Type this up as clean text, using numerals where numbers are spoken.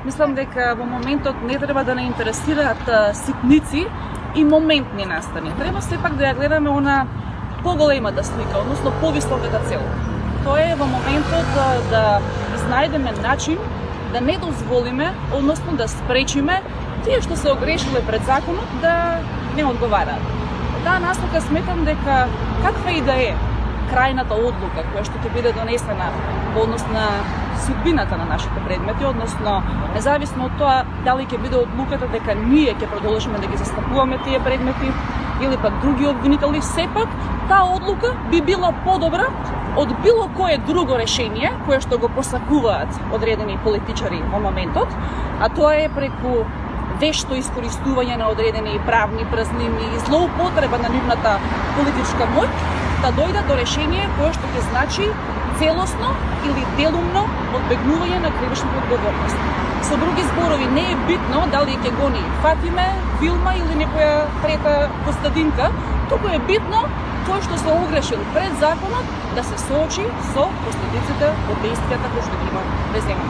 Мислам дека во моментот не треба да не интересираат ситници и моментни настани. Треба сепак да ја гледаме она поголемата слика, односно повисоката цел. Тоа е во моментот да изнајдеме начин да не дозволиме, односно да спречиме тие што се огрешиле пред законот да не одговараат. Таа наслика сметам дека каква и да е крајната одлука која што ќе биде донесена во однос на судбината на нашите предмети, односно независно од тоа дали ќе биде одлуката дека ние ќе продолжиме да ги застапуваме тие предмети или пак други обвинители, сепак таа одлука би била подобра од било кое друго решение кое што го посакуваат одредени политичари во моментот, а тоа е преку вешто искористување на одредени правни празнини и злоупотреба на нивната политичка моќ да дојдат до решение кое што ќе значи целосно или делумно одбегнување на кривичната одговорност. Со други зборови, не е битно дали ќе гони Фатиме, Вилма или некоја трета Костадинка, туку е битно тој што се огрешил пред законот да се соочи со последиците од действијата кои што ги има преземано.